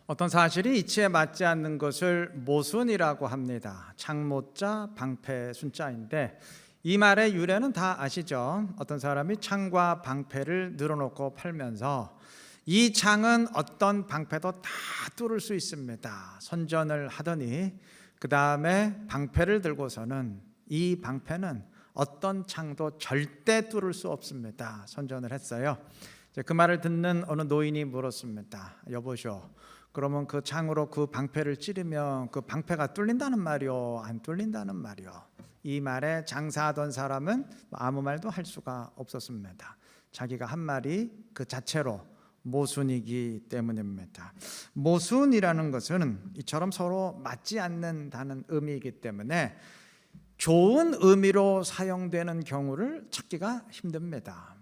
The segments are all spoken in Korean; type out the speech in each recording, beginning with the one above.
어떤 사실이 이치에 맞지 않는 것을 모순이라고 합니다. 창모자, 방패 순자인데 이 말의 유래는 다 아시죠? 어떤 사람이 창과 방패를 늘어놓고 팔면서 이 창은 어떤 방패도 다 뚫을 수 있습니다. 선전을 하더니 그 다음에 방패를 들고서는 이 방패는 어떤 창도 절대 뚫을 수 없습니다. 선전을 했어요. 그 말을 듣는 어느 노인이 물었습니다. 여보시오, 그러면 그 창으로 그 방패를 찌르면 그 방패가 뚫린다는 말이요, 안 뚫린다는 말이요? 이 말에 장사하던 사람은 아무 말도 할 수가 없었습니다. 자기가 한 말이 그 자체로 모순이기 때문입니다. 모순이라는 것은 이처럼 서로 맞지 않는다는 의미이기 때문에 좋은 의미로 사용되는 경우를 찾기가 힘듭니다.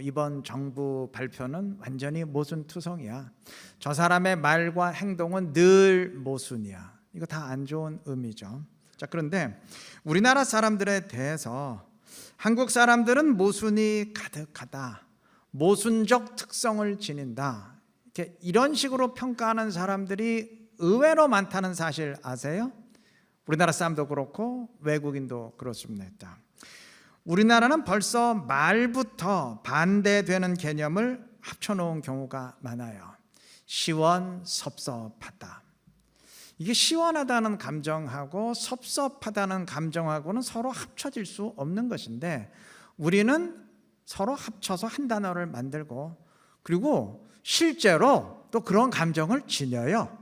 이번 정부 발표는 완전히 모순투성이야. 저 사람의 말과 행동은 늘 모순이야. 이거 다 안 좋은 의미죠. 자, 그런데 우리나라 사람들에 대해서 한국 사람들은 모순이 가득하다, 모순적 특성을 지닌다, 이런 식으로 평가하는 사람들이 의외로 많다는 사실 아세요? 우리나라 사람도 그렇고 외국인도 그렇습니다. 우리나라는 벌써 말부터 반대되는 개념을 합쳐놓은 경우가 많아요. 시원섭섭하다. 이게 시원하다는 감정하고 섭섭하다는 감정하고는 서로 합쳐질 수 없는 것인데 우리는 서로 합쳐서 한 단어를 만들고 그리고 실제로 또 그런 감정을 지녀요.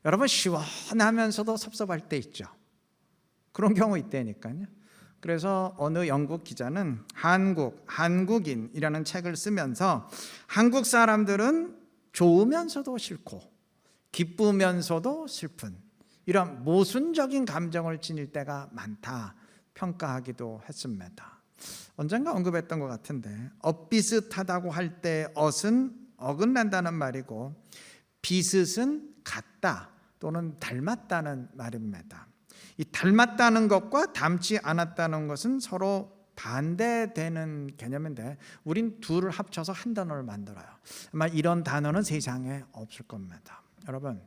여러분, 시원하면서도 섭섭할 때 있죠. 그런 경우 있다니까요. 그래서 어느 영국 기자는 한국인이라는 책을 쓰면서 한국 사람들은 좋으면서도 싫고 기쁘면서도 슬픈 이런 모순적인 감정을 지닐 때가 많다 평가하기도 했습니다. 언젠가 언급했던 것 같은데 엇비슷하다고 할 때 엇은 어긋난다는 말이고 비슷은 같다 또는 닮았다는 말입니다. 이 닮았다는 것과 닮지 않았다는 것은 서로 반대되는 개념인데 우린 둘을 합쳐서 한 단어를 만들어요. 아마 이런 단어는 세상에 없을 겁니다. 여러분,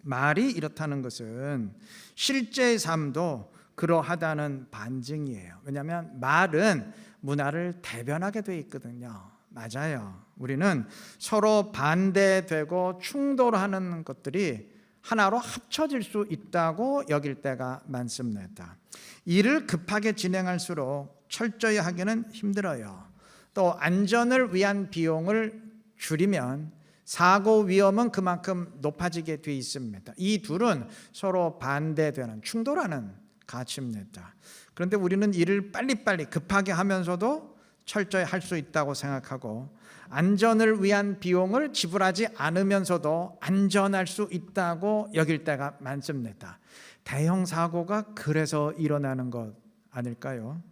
말이 이렇다는 것은 실제 삶도 그러하다는 반증이에요. 왜냐하면 말은 문화를 대변하게 돼 있거든요. 맞아요. 우리는 서로 반대되고 충돌하는 것들이 하나로 합쳐질 수 있다고 여길 때가 많습니다. 일을 급하게 진행할수록 철저히 하기는 힘들어요. 또 안전을 위한 비용을 줄이면 사고 위험은 그만큼 높아지게 돼 있습니다. 이 둘은 서로 반대되는 충돌하는 가치입니다. 그런데 우리는 일을 빨리빨리 급하게 하면서도 철저히 할 수 있다고 생각하고 안전을 위한 비용을 지불하지 않으면서도 안전할 수 있다고 여길 때가 많습니다. 대형 사고가 그래서 일어나는 것 아닐까요?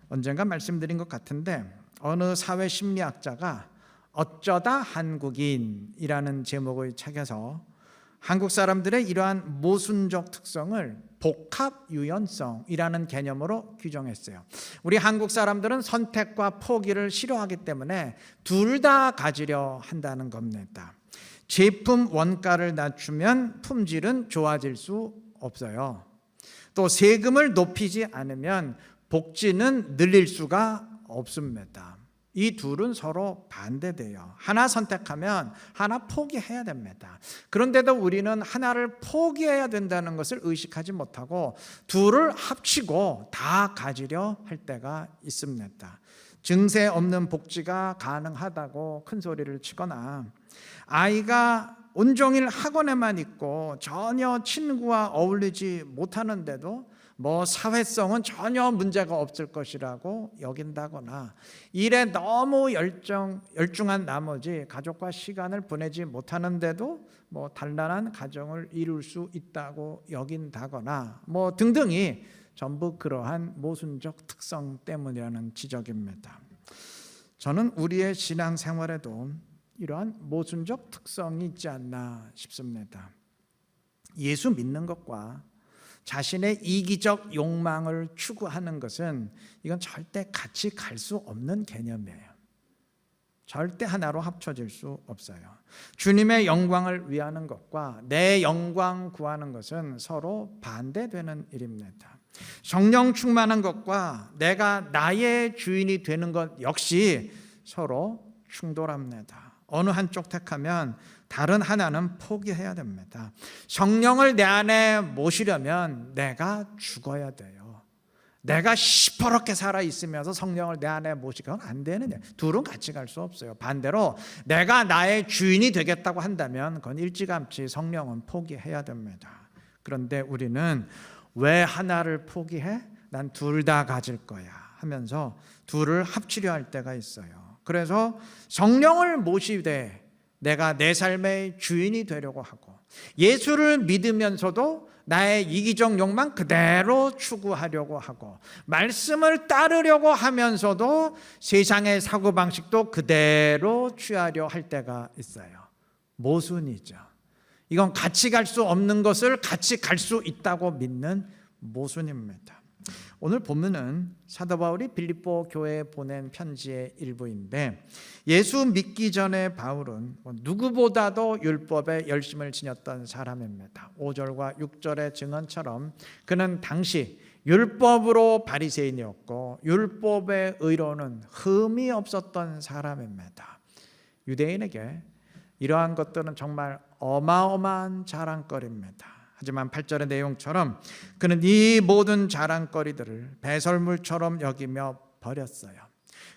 언젠가 말씀드린 것 같은데 어느 사회심리학자가 어쩌다 한국인이라는 제목의 책에서 한국 사람들의 이러한 모순적 특성을 복합유연성이라는 개념으로 규정했어요. 우리 한국 사람들은 선택과 포기를 싫어하기 때문에 둘 다 가지려 한다는 겁니다. 제품 원가를 낮추면 품질은 좋아질 수 없어요. 또 세금을 높이지 않으면 복지는 늘릴 수가 없습니다. 이 둘은 서로 반대돼요. 하나 선택하면 하나 포기해야 됩니다. 그런데도 우리는 하나를 포기해야 된다는 것을 의식하지 못하고 둘을 합치고 다 가지려 할 때가 있습니다. 증세 없는 복지가 가능하다고 큰 소리를 치거나 아이가 온종일 학원에만 있고 전혀 친구와 어울리지 못하는데도 사회성은 전혀 문제가 없을 것이라고 여긴다거나 일에 너무 열중한 나머지 가족과 시간을 보내지 못하는데도 단란한 가정을 이룰 수 있다고 여긴다거나 등등이 전부 그러한 모순적 특성 때문이라는 지적입니다. 저는 우리의 신앙생활에도 이러한 모순적 특성이 있지 않나 싶습니다. 예수 믿는 것과 자신의 이기적 욕망을 추구하는 것은 이건 절대 같이 갈 수 없는 개념이에요. 절대 하나로 합쳐질 수 없어요. 주님의 영광을 위하는 것과 내 영광 구하는 것은 서로 반대되는 일입니다. 성령 충만한 것과 내가 나의 주인이 되는 것 역시 서로 충돌합니다. 어느 한쪽 택하면 다른 하나는 포기해야 됩니다. 성령을 내 안에 모시려면 내가 죽어야 돼요. 내가 시퍼렇게 살아있으면서 성령을 내 안에 모시면 안 되는 일. 둘은 같이 갈 수 없어요. 반대로 내가 나의 주인이 되겠다고 한다면 그건 일찌감치 성령은 포기해야 됩니다. 그런데 우리는 왜 하나를 포기해? 난 둘 다 가질 거야 하면서 둘을 합치려 할 때가 있어요. 그래서 성령을 모시되 내가 내 삶의 주인이 되려고 하고 예수를 믿으면서도 나의 이기적 욕망 그대로 추구하려고 하고 말씀을 따르려고 하면서도 세상의 사고방식도 그대로 취하려 할 때가 있어요. 모순이죠. 이건 같이 갈 수 없는 것을 같이 갈 수 있다고 믿는 모순입니다. 오늘 본문은 사도 바울이 빌립보 교회에 보낸 편지의 일부인데 예수 믿기 전에 바울은 누구보다도 율법에 열심을 지녔던 사람입니다. 5절과 6절의 증언처럼 그는 당시 율법으로 바리새인이었고 율법의 의로는 흠이 없었던 사람입니다. 유대인에게 이러한 것들은 정말 어마어마한 자랑거리입니다. 하지만 8절의 내용처럼 그는 이 모든 자랑거리들을 배설물처럼 여기며 버렸어요.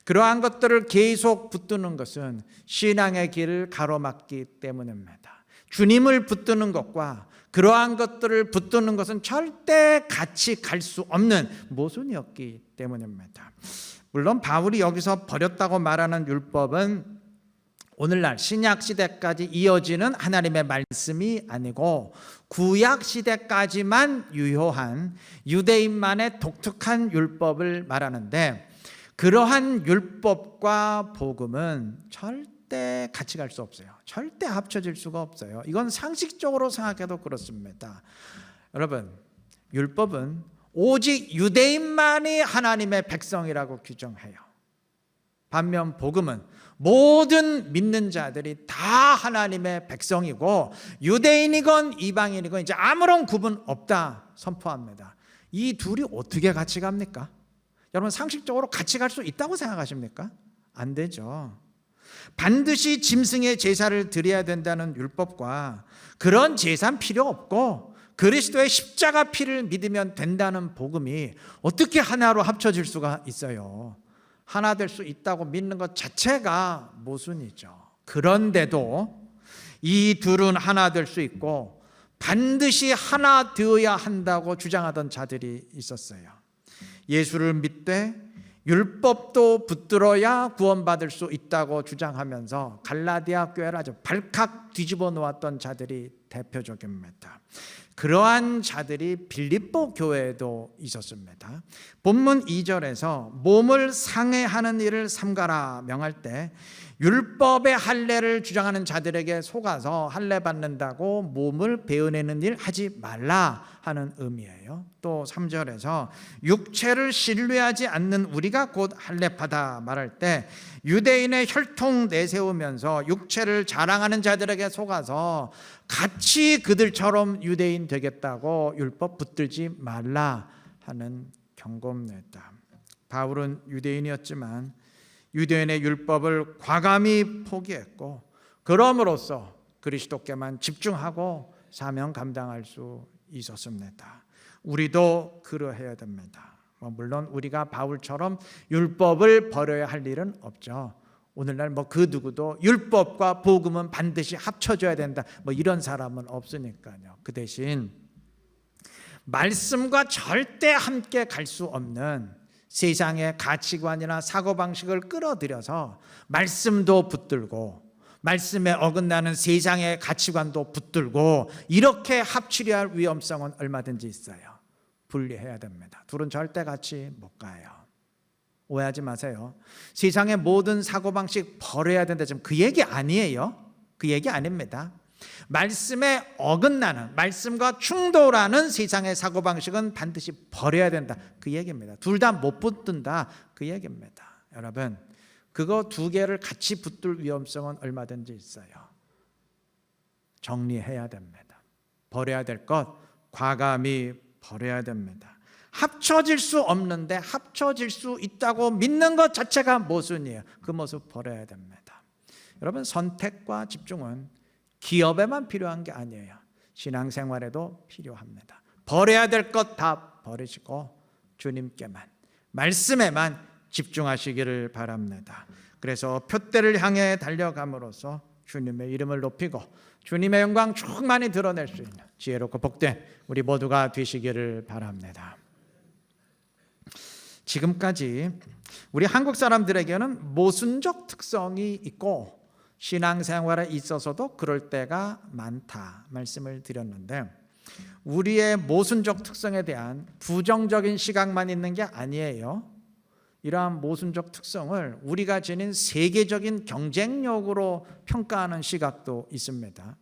그러한 것들을 계속 붙드는 것은 신앙의 길을 가로막기 때문입니다. 주님을 붙드는 것과 그러한 것들을 붙드는 것은 절대 같이 갈 수 없는 모순이었기 때문입니다. 물론 바울이 여기서 버렸다고 말하는 율법은 오늘날 신약 시대까지 이어지는 하나님의 말씀이 아니고 구약 시대까지만 유효한 유대인만의 독특한 율법을 말하는데 그러한 율법과 복음은 절대 같이 갈 수 없어요. 절대 합쳐질 수가 없어요. 이건 상식적으로 생각해도 그렇습니다. 여러분, 율법은 오직 유대인만이 하나님의 백성이라고 규정해요. 반면 복음은 모든 믿는 자들이 다 하나님의 백성이고 유대인이건 이방인이건 이제 아무런 구분 없다 선포합니다. 이 둘이 어떻게 같이 갑니까? 여러분 상식적으로 같이 갈 수 있다고 생각하십니까? 안 되죠. 반드시 짐승의 제사를 드려야 된다는 율법과 그런 제사는 필요 없고 그리스도의 십자가 피를 믿으면 된다는 복음이 어떻게 하나로 합쳐질 수가 있어요? 하나 될 수 있다고 믿는 것 자체가 모순이죠. 그런데도 이 둘은 하나 될 수 있고 반드시 하나 되어야 한다고 주장하던 자들이 있었어요. 예수를 믿되 율법도 붙들어야 구원받을 수 있다고 주장하면서 갈라디아 교회를 아주 발칵 뒤집어 놓았던 자들이 대표적입니다. 그러한 자들이 빌립보 교회에도 있었습니다. 본문 2절에서 몸을 상해하는 일을 삼가라 명할 때 율법의 할례를 주장하는 자들에게 속아서 할례 받는다고 몸을 베어내는 일 하지 말라 하는 의미예요. 또 3절에서 육체를 신뢰하지 않는 우리가 곧 할례 받아 말할 때 유대인의 혈통 내세우면서 육체를 자랑하는 자들에게 속아서 같이 그들처럼 유대인 되겠다고 율법 붙들지 말라 하는 경고입니다. 바울은 유대인이었지만 유대인의 율법을 과감히 포기했고 그럼으로써 그리스도께만 집중하고 사명 감당할 수 있었습니다. 우리도 그러해야 됩니다. 물론 우리가 바울처럼 율법을 버려야 할 일은 없죠. 오늘날 그 누구도 율법과 복음은 반드시 합쳐져야 된다 이런 사람은 없으니까요. 그 대신 말씀과 절대 함께 갈 수 없는 세상의 가치관이나 사고방식을 끌어들여서 말씀도 붙들고 말씀에 어긋나는 세상의 가치관도 붙들고 이렇게 합치려 할 위험성은 얼마든지 있어요. 분리해야 됩니다. 둘은 절대 같이 못 가요. 오해하지 마세요. 세상의 모든 사고방식 버려야 된다 지금 그 얘기 아니에요. 그 얘기 아닙니다. 말씀에 어긋나는 말씀과 충돌하는 세상의 사고방식은 반드시 버려야 된다 그 얘기입니다. 둘 다 못 붙든다 그 얘기입니다. 여러분 그거 두 개를 같이 붙들 위험성은 얼마든지 있어요. 정리해야 됩니다. 버려야 될 것 과감히 버려야 됩니다. 합쳐질 수 없는데 합쳐질 수 있다고 믿는 것 자체가 모순이에요. 그 모습 버려야 됩니다. 여러분, 선택과 집중은 기업에만 필요한 게 아니에요. 신앙생활에도 필요합니다. 버려야 될 것 다 버리시고 주님께만, 말씀에만 집중하시기를 바랍니다. 그래서 표대를 향해 달려감으로써 주님의 이름을 높이고 주님의 영광 충만히 드러낼 수 있는 지혜롭고 복된 우리 모두가 되시기를 바랍니다. 지금까지 우리 한국 사람들에게는 모순적 특성이 있고 신앙생활에 있어서도 그럴 때가 많다 말씀을 드렸는데, 우리의 모순적 특성에 대한 부정적인 시각만 있는 게 아니에요. 이러한 모순적 특성을 우리가 지닌 세계적인 경쟁력으로 평가하는 시각도 있습니다.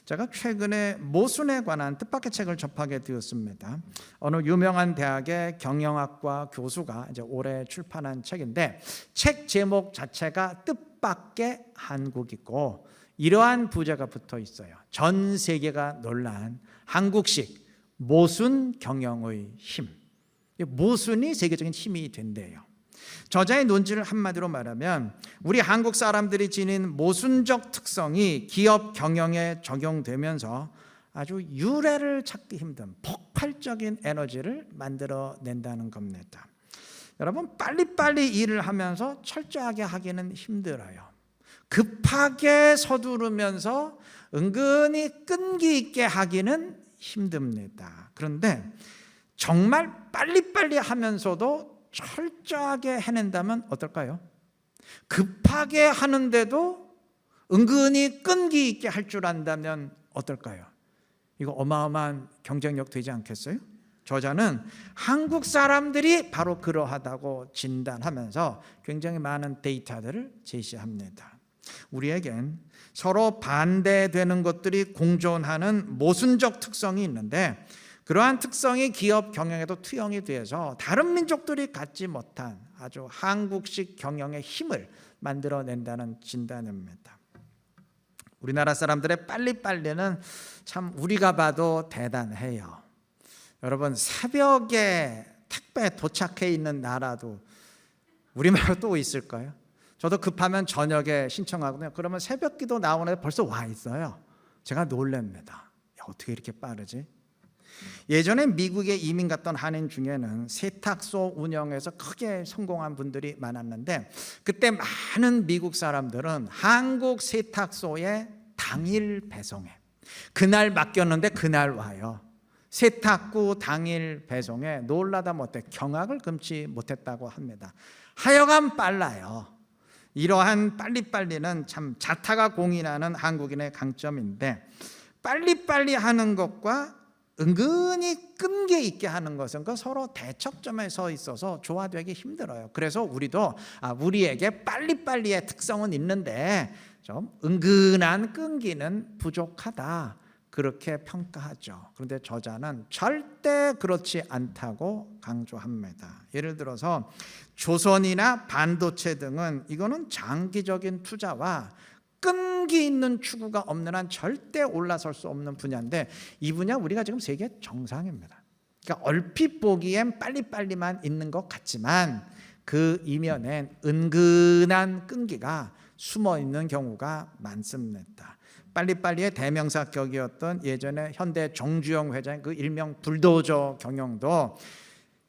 제가 최근에 모순에 관한 뜻밖의 책을 접하게 되었습니다. 어느 유명한 대학의 경영학과 교수가 이제 올해 출판한 책인데, 책 제목 자체가 뜻밖의 한국이고 이러한 부제가 붙어 있어요. 전 세계가 놀란 한국식 모순 경영의 힘. 모순이 세계적인 힘이 된대요. 저자의 논지를 한마디로 말하면 우리 한국 사람들이 지닌 모순적 특성이 기업 경영에 적용되면서 아주 유래를 찾기 힘든 폭발적인 에너지를 만들어낸다는 겁니다. 여러분, 빨리빨리 일을 하면서 철저하게 하기는 힘들어요. 급하게 서두르면서 은근히 끈기 있게 하기는 힘듭니다. 그런데 정말 빨리빨리 하면서도 철저하게 해낸다면 어떨까요? 급하게 하는데도 은근히 끈기 있게 할 줄 안다면 어떨까요? 이거 어마어마한 경쟁력 되지 않겠어요? 저자는 한국 사람들이 바로 그러하다고 진단하면서 굉장히 많은 데이터들을 제시합니다. 우리에겐 서로 반대되는 것들이 공존하는 모순적 특성이 있는데, 그러한 특성이 기업 경영에도 투영이 돼서 다른 민족들이 갖지 못한 아주 한국식 경영의 힘을 만들어낸다는 진단입니다. 우리나라 사람들의 빨리빨리는 참 우리가 봐도 대단해요. 여러분, 새벽에 택배 도착해 있는 나라도 우리 말고 또 있을까요? 저도 급하면 저녁에 신청하거든요. 그러면 새벽기도 나오는데 벌써 와 있어요. 제가 놀랍니다. 어떻게 이렇게 빠르지? 예전에 미국에 이민 갔던 한인 중에는 세탁소 운영에서 크게 성공한 분들이 많았는데, 그때 많은 미국 사람들은 한국 세탁소에 당일 배송해. 그날 맡겼는데 그날 와요. 세탁구 당일 배송에 놀라다 못해 경악을 금치 못했다고 합니다. 하여간 빨라요. 이러한 빨리빨리는 참 자타가 공인하는 한국인의 강점인데, 빨리빨리 하는 것과 은근히 끈기 있게 하는 것은 그 서로 대척점에 서 있어서 조화되기 힘들어요. 그래서 우리도 우리에게 빨리빨리의 특성은 있는데 좀 은근한 끈기는 부족하다, 그렇게 평가하죠. 그런데 저자는 절대 그렇지 않다고 강조합니다. 예를 들어서 조선이나 반도체 등은 이거는 장기적인 투자와 끈기 있는 추구가 없는 한 절대 올라설 수 없는 분야인데, 이 분야 우리가 지금 세계 정상입니다. 그러니까 얼핏 보기엔 빨리빨리만 있는 것 같지만 그 이면엔 은근한 끈기가 숨어 있는 경우가 많습니다. 빨리빨리의 대명사 격이었던 예전에 현대 정주영 회장의 그 일명 불도저 경영도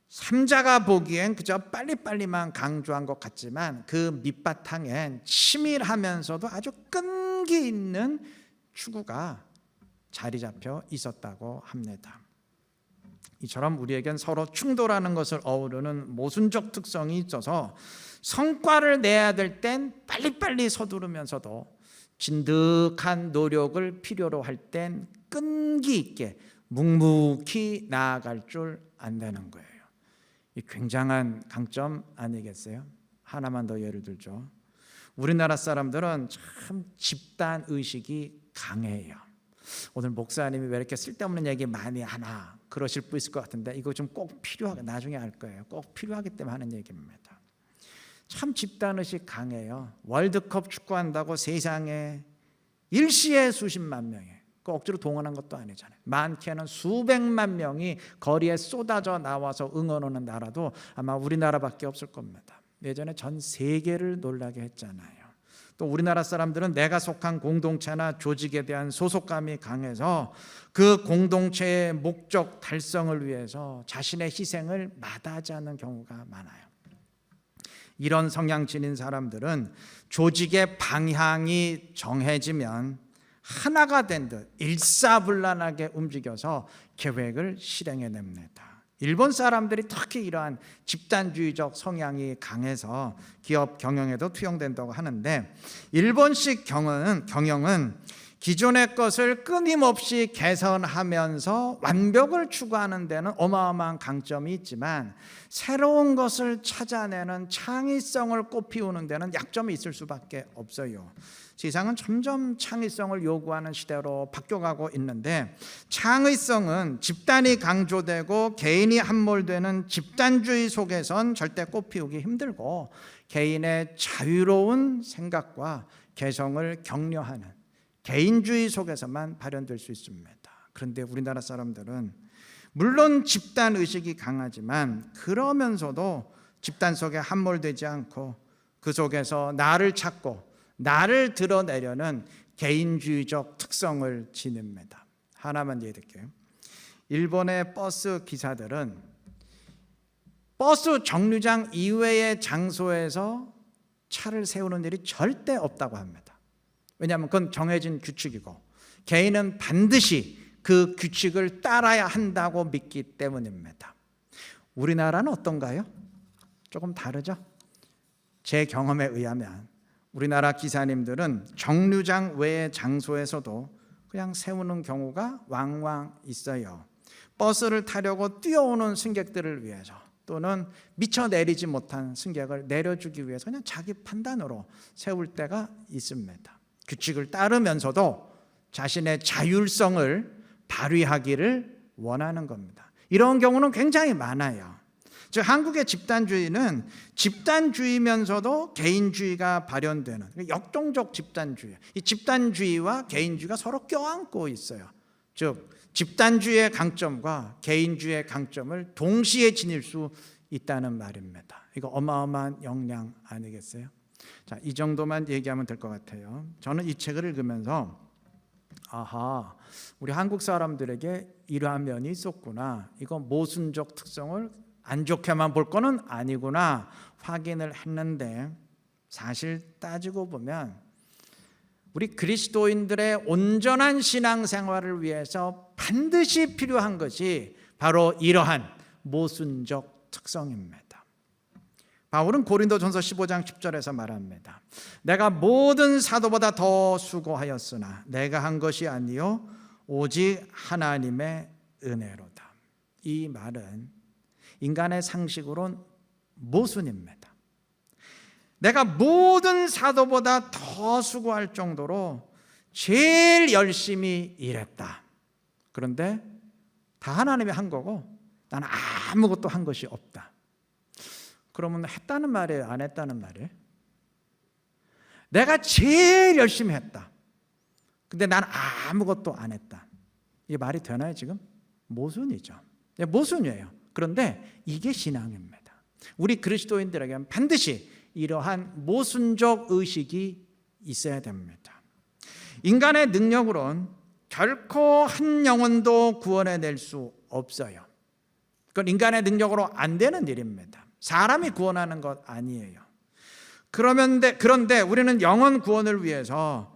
삼자가 보기엔 그저 빨리빨리만 강조한 것 같지만 그 밑바탕엔 치밀하면서도 아주 끈기 있는 추구가 자리 잡혀 있었다고 합니다. 이처럼 우리에겐 서로 충돌하는 것을 어우르는 모순적 특성이 있어서 성과를 내야 될 땐 빨리빨리 서두르면서도 진득한 노력을 필요로 할 땐 끈기 있게 묵묵히 나아갈 줄 안다는 거예요. 이 굉장한 강점 아니겠어요? 하나만 더 예를 들죠. 우리나라 사람들은 참 집단 의식이 강해요. 오늘 목사님이 왜 이렇게 쓸데없는 얘기 많이 하나 그러실 분 있을 것 같은데, 이거 좀 꼭 필요하게, 나중에 알 거예요. 꼭 필요하기 때문에 하는 얘기입니다. 참 집단의식 강해요. 월드컵 축구한다고 세상에 일시에 수십만 명이, 그 억지로 동원한 것도 아니잖아요. 많게는 수백만 명이 거리에 쏟아져 나와서 응원하는 나라도 아마 우리나라밖에 없을 겁니다. 예전에 전 세계를 놀라게 했잖아요. 또 우리나라 사람들은 내가 속한 공동체나 조직에 대한 소속감이 강해서 그 공동체의 목적 달성을 위해서 자신의 희생을 마다하지 않는 경우가 많아요. 이런 성향 지닌 사람들은 조직의 방향이 정해지면 하나가 된 듯 일사불란하게 움직여서 계획을 실행해냅니다. 일본 사람들이 특히 이러한 집단주의적 성향이 강해서 기업 경영에도 투영된다고 하는데, 일본식 경영은 기존의 것을 끊임없이 개선하면서 완벽을 추구하는 데는 어마어마한 강점이 있지만, 새로운 것을 찾아내는 창의성을 꽃피우는 데는 약점이 있을 수밖에 없어요. 세상은 점점 창의성을 요구하는 시대로 바뀌어가고 있는데, 창의성은 집단이 강조되고 개인이 함몰되는 집단주의 속에선 절대 꽃피우기 힘들고, 개인의 자유로운 생각과 개성을 격려하는 개인주의 속에서만 발현될 수 있습니다. 그런데 우리나라 사람들은 물론 집단의식이 강하지만 그러면서도 집단 속에 함몰되지 않고 그 속에서 나를 찾고 나를 드러내려는 개인주의적 특성을 지닙니다. 하나만 예드릴게요. 일본의 버스 기사들은 버스 정류장 이외의 장소에서 차를 세우는 일이 절대 없다고 합니다. 왜냐하면 그건 정해진 규칙이고 개인은 반드시 그 규칙을 따라야 한다고 믿기 때문입니다. 우리나라는 어떤가요? 조금 다르죠? 제 경험에 의하면 우리나라 기사님들은 정류장 외의 장소에서도 그냥 세우는 경우가 왕왕 있어요. 버스를 타려고 뛰어오는 승객들을 위해서, 또는 미처 내리지 못한 승객을 내려주기 위해서 그냥 자기 판단으로 세울 때가 있습니다. 규칙을 따르면서도 자신의 자율성을 발휘하기를 원하는 겁니다. 이런 경우는 굉장히 많아요. 즉 한국의 집단주의는 집단주의면서도 개인주의가 발현되는 역동적 집단주의. 이 집단주의와 개인주의가 서로 껴안고 있어요. 즉 집단주의의 강점과 개인주의의 강점을 동시에 지닐 수 있다는 말입니다. 이거 어마어마한 역량 아니겠어요? 자, 이 정도만 얘기하면 될 것 같아요. 저는 이 책을 읽으면서 아하, 우리 한국 사람들에게 이러한 면이 있었구나, 이거 모순적 특성을 안 좋게만 볼 거는 아니구나 확인을 했는데, 사실 따지고 보면 우리 그리스도인들의 온전한 신앙생활을 위해서 반드시 필요한 것이 바로 이러한 모순적 특성입니다. 바울은 고린도전서 15장 10절에서 말합니다. 내가 모든 사도보다 더 수고하였으나 내가 한 것이 아니요 오직 하나님의 은혜로다. 이 말은 인간의 상식으로는 모순입니다. 내가 모든 사도보다 더 수고할 정도로 제일 열심히 일했다. 그런데 다 하나님이 한 거고 나는 아무것도 한 것이 없다. 그러면 했다는 말이에요, 안 했다는 말이에요? 내가 제일 열심히 했다. 근데 난 아무것도 안 했다. 이게 말이 되나요 지금? 모순이죠. 모순이에요. 그런데 이게 신앙입니다. 우리 그리스도인들에게는 반드시 이러한 모순적 의식이 있어야 됩니다. 인간의 능력으로는 결코 한 영혼도 구원해낼 수 없어요. 그건 인간의 능력으로 안 되는 일입니다. 사람이 구원하는 것 아니에요. 그런데 우리는 영혼 구원을 위해서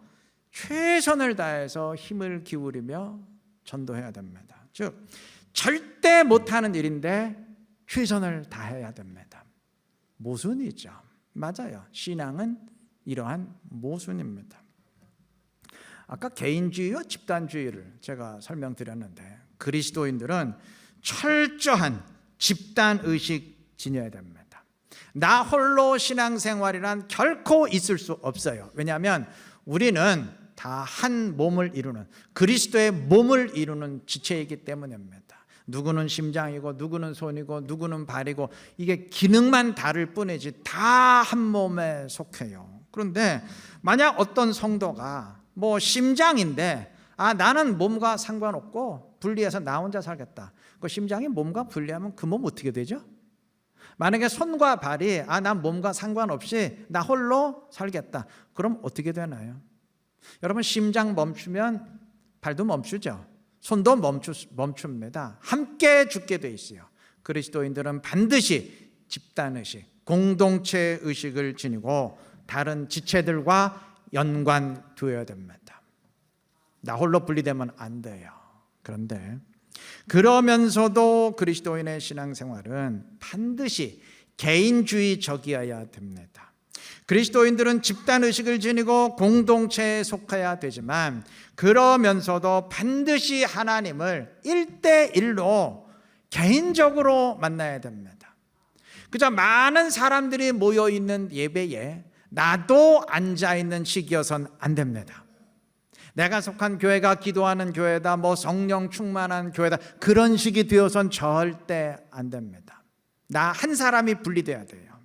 최선을 다해서 힘을 기울이며 전도해야 됩니다. 즉 절대 못하는 일인데 최선을 다해야 됩니다. 모순이죠. 맞아요. 신앙은 이러한 모순입니다. 아까 개인주의와 집단주의를 제가 설명드렸는데, 그리스도인들은 철저한 집단의식 지녀야 됩니다. 나 홀로 신앙생활이란 결코 있을 수 없어요. 왜냐하면 우리는 다 한 몸을 이루는, 그리스도의 몸을 이루는 지체이기 때문입니다. 누구는 심장이고 누구는 손이고 누구는 발이고 이게 기능만 다를 뿐이지 다 한 몸에 속해요. 그런데 만약 어떤 성도가 뭐 심장인데 나는 몸과 상관없고 분리해서 나 혼자 살겠다. 그 심장이 몸과 분리하면 그 몸 어떻게 되죠? 만약에 손과 발이 난 몸과 상관없이 나 홀로 살겠다. 그럼 어떻게 되나요? 여러분, 심장 멈추면 발도 멈추죠. 손도 멈춥니다. 함께 죽게 돼 있어요. 그리스도인들은 반드시 집단의식, 공동체 의식을 지니고 다른 지체들과 연관되어야 됩니다. 나 홀로 분리되면 안 돼요. 그런데 그러면서도 그리스도인의 신앙생활은 반드시 개인주의적이어야 됩니다. 그리스도인들은 집단의식을 지니고 공동체에 속해야 되지만 그러면서도 반드시 하나님을 1대1로 개인적으로 만나야 됩니다. 그저 많은 사람들이 모여있는 예배에 나도 앉아있는 식이어서는 안 됩니다. 내가 속한 교회가 기도하는 교회다, 뭐 성령 충만한 교회다, 그런 식이 되어선 절대 안 됩니다. 나 한 사람이 분리돼야 돼요.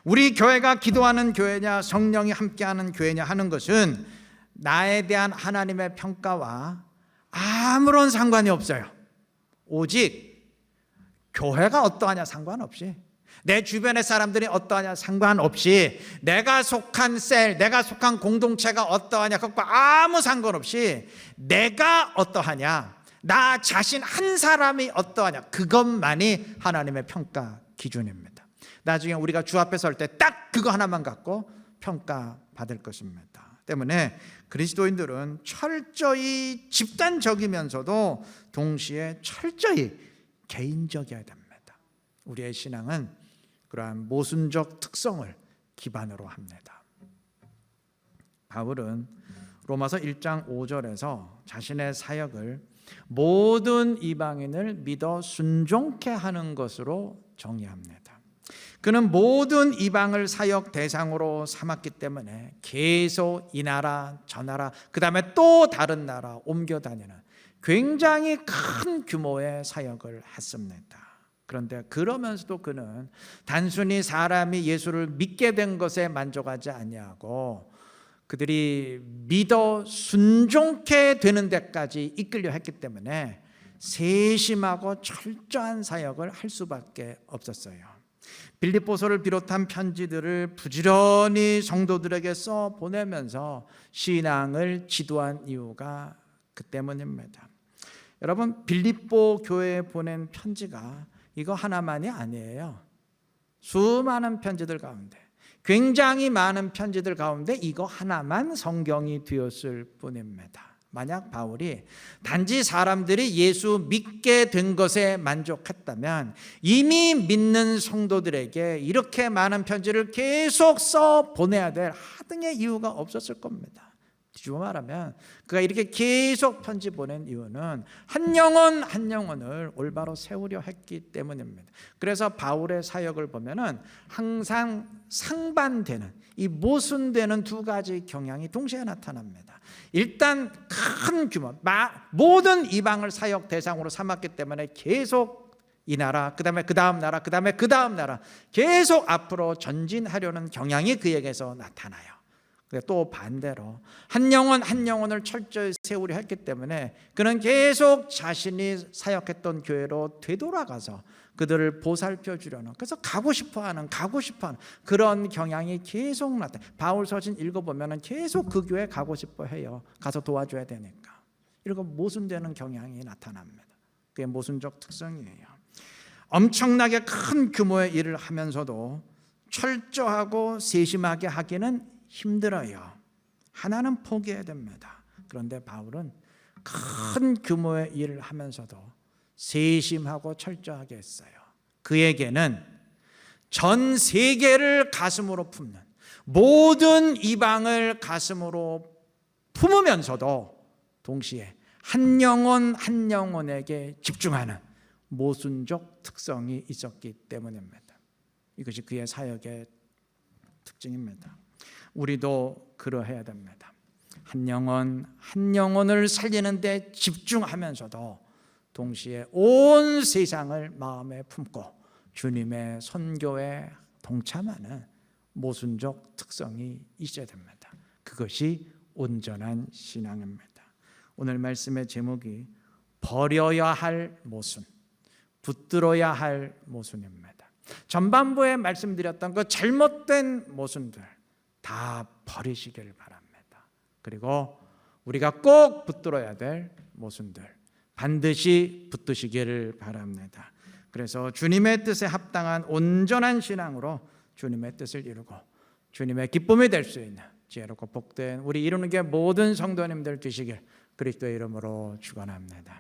우리 교회가 기도하는 교회냐 성령이 함께하는 교회냐 하는 것은 나에 대한 하나님의 평가와 아무런 상관이 없어요. 오직 교회가 어떠하냐 상관없이, 내 주변의 사람들이 어떠하냐 상관없이, 내가 속한 셀, 내가 속한 공동체가 어떠하냐 그것과 아무 상관없이 내가 어떠하냐, 나 자신 한 사람이 어떠하냐, 그것만이 하나님의 평가 기준입니다. 나중에 우리가 주 앞에 설 때 딱 그거 하나만 갖고 평가받을 것입니다. 때문에 그리스도인들은 철저히 집단적이면서도 동시에 철저히 개인적이어야 됩니다. 우리의 신앙은 그러한 모순적 특성을 기반으로 합니다. 바울은 로마서 1장 5절에서 자신의 사역을 모든 이방인을 믿어 순종케 하는 것으로 정의합니다. 그는 모든 이방을 사역 대상으로 삼았기 때문에 계속 이 나라 저 나라 그 다음에 또 다른 나라 옮겨 다니는 굉장히 큰 규모의 사역을 했습니다. 그런데 그러면서도 그는 단순히 사람이 예수를 믿게 된 것에 만족하지 아니하고 그들이 믿어 순종케 되는 데까지 이끌려 했기 때문에 세심하고 철저한 사역을 할 수밖에 없었어요. 빌립보서를 비롯한 편지들을 부지런히 성도들에게 써 보내면서 신앙을 지도한 이유가 그 때문입니다. 여러분, 빌립보 교회에 보낸 편지가 이거 하나만이 아니에요. 수많은 편지들 가운데, 굉장히 많은 편지들 가운데 이거 하나만 성경이 되었을 뿐입니다. 만약 바울이 단지 사람들이 예수 믿게 된 것에 만족했다면 이미 믿는 성도들에게 이렇게 많은 편지를 계속 써 보내야 될 하등의 이유가 없었을 겁니다. 뒤집어 말하면 그가 이렇게 계속 편지 보낸 이유는 한 영혼 한 영혼을 올바로 세우려 했기 때문입니다. 그래서 바울의 사역을 보면은 항상 상반되는, 이 모순되는 두 가지 경향이 동시에 나타납니다. 일단 큰 규모, 모든 이방을 사역 대상으로 삼았기 때문에 계속 이 나라, 그 다음에 그 다음 나라, 그 다음에 그 다음 나라 계속 앞으로 전진하려는 경향이 그에게서 나타나요. 또 반대로 한 영혼 한 영혼을 철저히 세우려 했기 때문에 그는 계속 자신이 사역했던 교회로 되돌아가서 그들을 보살펴 주려는, 그래서 가고 싶어하는 그런 경향이 계속 나타나요. 바울 서신 읽어보면 계속 그 교회 가고 싶어 해요. 가서 도와줘야 되니까. 이렇게 모순되는 경향이 나타납니다. 그게 모순적 특성이에요. 엄청나게 큰 규모의 일을 하면서도 철저하고 세심하게 하기는 힘들어요. 하나는 포기해야 됩니다. 그런데 바울은 큰 규모의 일을 하면서도 세심하고 철저하게 했어요. 그에게는 전 세계를 가슴으로 품는, 모든 이방을 가슴으로 품으면서도 동시에 한 영혼 한 영혼에게 집중하는 모순적 특성이 있었기 때문입니다. 이것이 그의 사역의 특징입니다. 우리도 그러해야 됩니다. 한 영혼 한 영혼을 살리는 데 집중하면서도 동시에 온 세상을 마음에 품고 주님의 선교에 동참하는 모순적 특성이 있어야 됩니다. 그것이 온전한 신앙입니다. 오늘 말씀의 제목이 버려야 할 모순, 붙들어야 할 모순입니다. 전반부에 말씀드렸던 그 잘못된 모순들 다 버리시기를 바랍니다. 그리고 우리가 꼭 붙들어야 될 모순들 반드시 붙드시기를 바랍니다. 그래서 주님의 뜻에 합당한 온전한 신앙으로 주님의 뜻을 이루고 주님의 기쁨이 될 수 있는 지혜롭고 복된 우리 이루는 게 모든 성도님들 되시길 그리스도의 이름으로 축원합니다.